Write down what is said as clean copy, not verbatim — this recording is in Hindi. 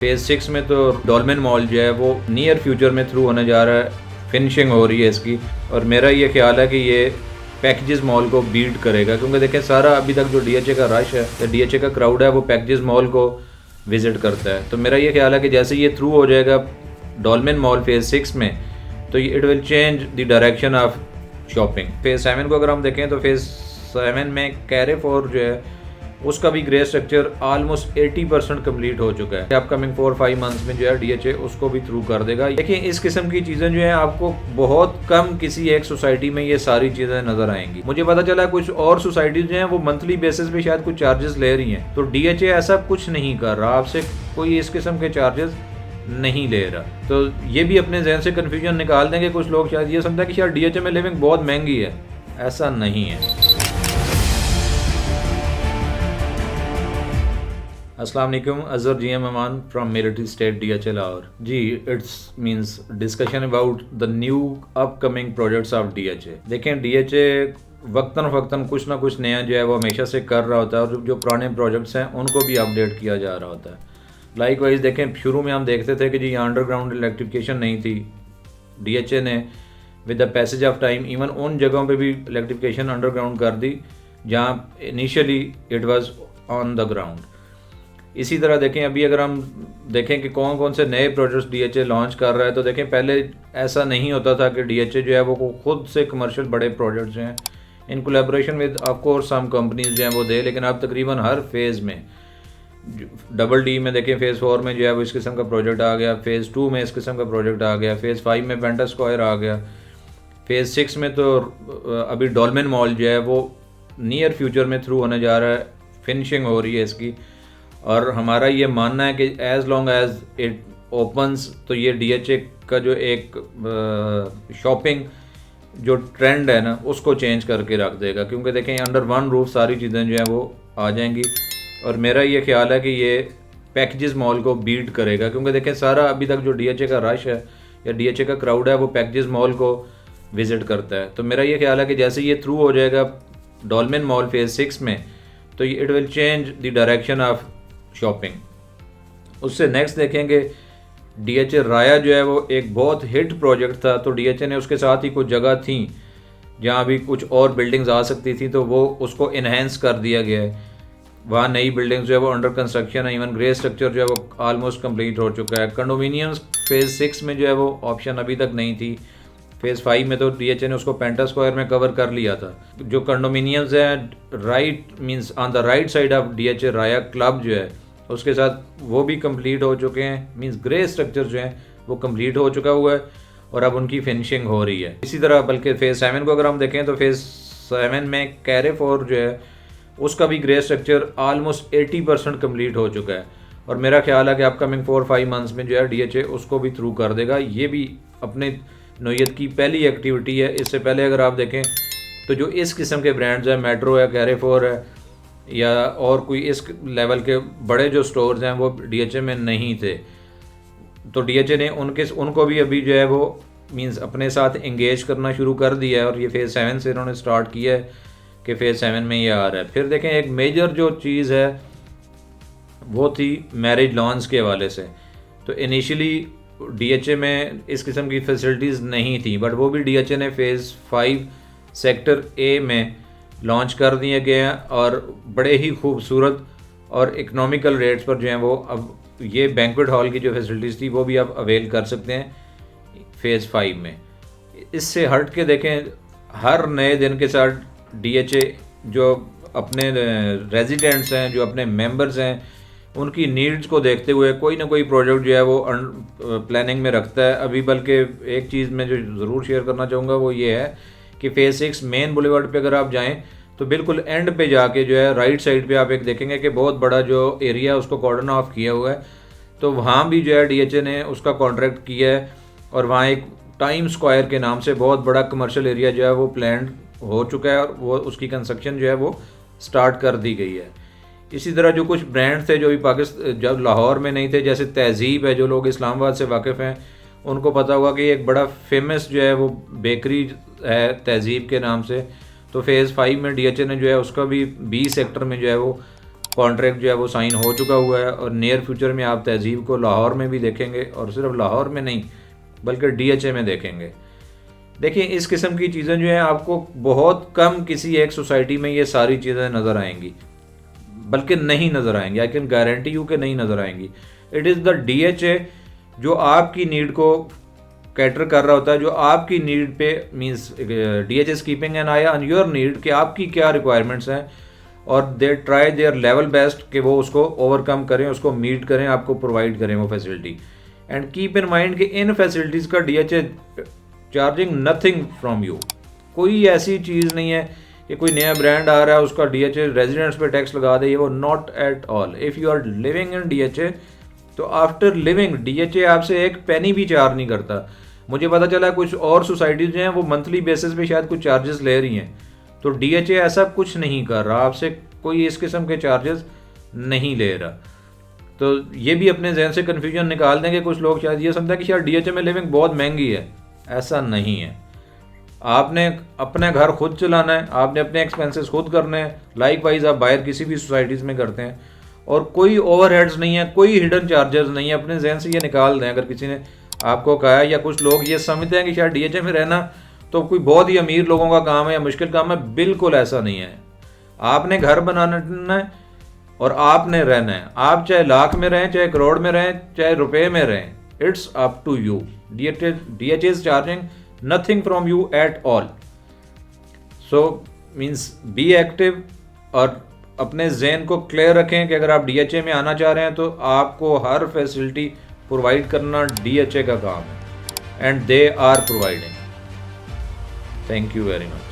फेज़ 6 में तो डॉल्मेन मॉल जो है वो नियर फ्यूचर में थ्रू होने जा रहा है, फिनिशिंग हो रही है इसकी। और मेरा ये ख्याल है कि ये पैकेजेस मॉल को बीट करेगा, क्योंकि देखें सारा अभी तक जो डीएचए का रश है या डीएचए का क्राउड है वो पैकेजेस मॉल को विज़िट करता है। तो मेरा ये ख्याल है कि जैसे ये थ्रू हो जाएगा डॉल्मेन मॉल फेज़ 6 में, तो it will change the direction of shopping. Phase 7 को अगर हम देखें तो फेज़ 7 में कैरेफोर जो है उसका भी ग्रे स्ट्रक्चर ऑलमोस्ट 80% कम्प्लीट हो चुका है। अपकमिंग 4-5 मंथ्स में जो है डीएचए उसको भी थ्रू कर देगा। देखिए इस किस्म की चीज़ें जो है आपको बहुत कम किसी एक सोसाइटी में ये सारी चीज़ें नज़र आएंगी। मुझे पता चला कुछ और सोसाइटीज जो हैं वो मंथली बेसिस पे शायद कुछ चार्जेस ले रही हैं, तो डीएचए ऐसा कुछ नहीं कर रहा, आपसे कोई इस किस्म के चार्जेस नहीं ले रहा। तो ये भी अपने जहन से कन्फ्यूजन निकाल देंगे। कुछ लोग शायद ये समझते हैं कि शायद डीएचए में लिविंग बहुत महंगी है, ऐसा नहीं है। अस्सलाम वालेकुम, Azhar GM Aman from military state DHA Lahore. जी, it's means discussion about the new upcoming projects of DHA. देखें डीएचए वक्तन फ़क्तन कुछ ना कुछ नया जो है वो हमेशा से कर रहा होता है, और जो पुराने प्रोजेक्ट्स हैं उनको भी अपडेट किया जा रहा होता है। लाइक वाइज देखें शुरू में हम देखते थे कि जी यहाँ अंडरग्राउंड इलेक्ट्रिफिकेशन नहीं थी। डीएचए ने with the passage of time even उन जगहों पर भी इलेक्ट्रिफिकेशन अंडरग्राउंड कर दी जहाँ initially it was on the ground. इसी तरह देखें अभी अगर हम देखें कि कौन कौन से नए प्रोजेक्ट्स डीएचए लॉन्च कर रहा है, तो देखें पहले ऐसा नहीं होता था कि डीएचए जो है वो खुद से कमर्शियल बड़े प्रोजेक्ट्स जो हैं in collaboration with of course some companies जो हैं वो दे, लेकिन अब तकरीबन हर फेज़ में डबल डी में देखें फेज़ 4 में जो है वो इस किस्म का प्रोजेक्ट आ गया, फेज़ 2 में इस किस्म का प्रोजेक्ट आ गया, फेज़ 5 में पेंटास स्क्वायर आ गया, फेज़ 6 में तो अभी डॉल्मेन मॉल जो है वो नियर फ्यूचर में थ्रू होने जा रहा है, फिनिशिंग हो रही है इसकी। और हमारा ये मानना है कि as long as it opens तो ये डीएचए का जो एक शॉपिंग जो ट्रेंड है ना उसको चेंज करके रख देगा, क्योंकि देखें अंडर वन रूफ सारी चीज़ें जो हैं वो आ जाएंगी। और मेरा ये ख्याल है कि ये पैकेजेस मॉल को बीट करेगा, क्योंकि देखें सारा अभी तक जो डीएचए का रश है या डीएचए का क्राउड है वो पैकेजेस मॉल को विज़िट करता है। तो मेरा ये ख्याल है कि जैसे ये थ्रू हो जाएगा डॉल्मेन मॉल फेज़ 6 में, तो it will change the direction of shopping. उससे नेक्स्ट देखेंगे डीएचए राया जो है वो एक बहुत हिट प्रोजेक्ट था, तो डीएचए ने उसके साथ ही कुछ जगह थी जहाँ भी कुछ और बिल्डिंग्स आ सकती थी, तो वो उसको इन्हेंस कर दिया गया है। वहाँ नई बिल्डिंग्स जो है वो अंडर कंस्ट्रक्शन है, इवन ग्रे स्ट्रक्चर जो है वो ऑलमोस्ट कंप्लीट हो चुका है। कंडोमिनियम्स फेज़ 6 में जो है वो ऑप्शन अभी तक नहीं थी। फेज़ 5 में तो डीएचए ने उसको पेंटा स्क्वायर में कवर कर लिया था। जो कंडोमिनियम्स हैं right means on the right side of DHA Raya club जो है उसके साथ वो भी कंप्लीट हो चुके हैं, मींस ग्रे स्ट्रक्चर जो है वो कंप्लीट हो चुका हुआ है और अब उनकी फिनिशिंग हो रही है। इसी तरह बल्कि फेज़ 7 को अगर हम देखें तो फेज़ 7 में कैरेफोर जो है उसका भी ग्रे स्ट्रक्चर ऑलमोस्ट 80% कम्प्लीट हो चुका है। और मेरा ख्याल है कि अपकमिंग 4-5 मंथ्स में जो है डीएचए उसको भी थ्रू कर देगा। ये भी अपने नोयत की पहली एक्टिविटी है। इससे पहले अगर आप देखें तो जो इस किस्म के ब्रांड्स हैं, मेट्रो है, कैरेफोर है या और कोई इस लेवल के बड़े जो स्टोर्स हैं वो डीएचए में नहीं थे, तो डीएचए ने उनको भी अभी जो है वो मींस अपने साथ एंगेज करना शुरू कर दिया है। और ये फेज़ 7 से इन्होंने स्टार्ट किया है कि फेज़ 7 में ये आ रहा है। फिर देखें एक मेजर जो चीज़ है वो थी मैरिज लॉन्स के हवाले से। तो इनिशियली डीएचए में इस किस्म की फैसिलिटीज़ नहीं थी, बट वो भी डीएचए ने फेज़ 5 सेक्टर ए में लॉन्च कर दिए गए हैं और बड़े ही खूबसूरत और इकनॉमिकल रेट्स पर जो हैं वो अब ये बैंक्वेट हॉल की जो फैसिलिटीज़ थी वो भी आप अवेल कर सकते हैं फेज़ 5 में। इससे हट के देखें हर नए दिन के साथ डीएचए जो अपने रेजिडेंट्स हैं, जो अपने मेंबर्स हैं, उनकी नीड्स को देखते हुए कोई ना कोई प्रोजेक्ट जो है वो प्लानिंग में रखता है। अभी बल्कि एक चीज़ मैं जो ज़रूर शेयर करना चाहूँगा वो ये है कि फेज़ 6 मेन बुलेवार्ड पे अगर आप जाएं तो बिल्कुल एंड पे जाके जो है राइट साइड पे आप एक देखेंगे कि बहुत बड़ा जो एरिया उसको कॉर्डन ऑफ किया हुआ है। तो वहाँ भी जो है डीएचए ने उसका कॉन्ट्रैक्ट किया है और वहाँ एक टाइम स्क्वायर के नाम से बहुत बड़ा कमर्शियल एरिया जो है वो प्लान हो चुका है और वो उसकी कंस्ट्रक्शन जो है वो स्टार्ट कर दी गई है। इसी तरह जो कुछ ब्रांड्स थे जो भी पाकिस्तान जब लाहौर में नहीं थे, जैसे तहज़ीब है, जो लोग इस्लामाबाद से वाकिफ़ हैं उनको पता होगा कि एक बड़ा फेमस जो है वो बेकरी है तहज़ीब के नाम से। तो फेज़ 5 में डीएचए ने जो है उसका भी 20 सेक्टर में जो है वो कॉन्ट्रैक्ट जो है वो साइन हो चुका हुआ है और नियर फ्यूचर में आप तहजीब को लाहौर में भी देखेंगे और सिर्फ लाहौर में नहीं बल्कि DHA में देखेंगे। देखिए इस किस्म की चीज़ें जो हैं आपको बहुत कम किसी एक सोसाइटी में ये सारी चीज़ें नज़र आएंगी, बल्कि नहीं नज़र आएंगी। आई कैन गारंटी यू कि नहीं नज़र आएंगी। इट इज़ द DHA जो आपकी नीड को कैटर कर रहा होता है, जो आपकी नीड पे means DHA is keeping an I on your need कि आपकी क्या रिक्वायरमेंट्स हैं और they try their level best कि वो उसको ओवरकम करें, उसको मीट करें, आपको प्रोवाइड करें वो facility. And keep in mind कि इन फैसिलिटीज़ का DHA charging nothing from you. कोई ऐसी चीज़ नहीं है कि कोई नया ब्रांड आ रहा है उसका DHA रेजिडेंट्स पे टैक्स लगा दे, ये वो not at all. If you are living in DHA तो आफ्टर लिविंग DHA आपसे एक पेनी भी चार्ज नहीं करता। मुझे पता चला कुछ और सोसाइटीज़ जो हैं वो मंथली बेसिस पे शायद कुछ चार्जेस ले रही हैं, तो DHA ऐसा कुछ नहीं कर रहा, आपसे कोई इस किस्म के चार्जेस नहीं ले रहा। तो ये भी अपने जहन से कन्फ्यूजन निकाल देंगे। कुछ लोग शायद ये समझते हैं कि शायद DHA में लिविंग बहुत महंगी है, ऐसा नहीं है। आपने अपने घर खुद चलाना है, आपने अपने एक्सपेंसेस खुद करने हैं, लाइक वाइज आप बाहर किसी भी सोसाइटीज़ में करते हैं और कोई ओवरहेड्स नहीं है, कोई हिडन चार्जेस नहीं है। अपने जहन से ये निकाल दें। अगर किसी ने आपको कहा है या कुछ लोग ये समझते हैं कि शायद DHA में रहना तो कोई बहुत ही अमीर लोगों का काम है या मुश्किल काम है, बिल्कुल ऐसा नहीं है। आपने घर बनाना है और आपने रहना है। आप चाहे लाख में रहें, चाहे करोड़ में रहें, चाहे रुपए में रहें, it's up to you. DHA is charging nothing from you at all. So means be active और अपने जहन को क्लियर रखें कि अगर आप DHA में आना चाह रहे हैं तो आपको हर फैसिलिटी प्रोवाइड करना DHA का काम है and they are providing. Thank you very much.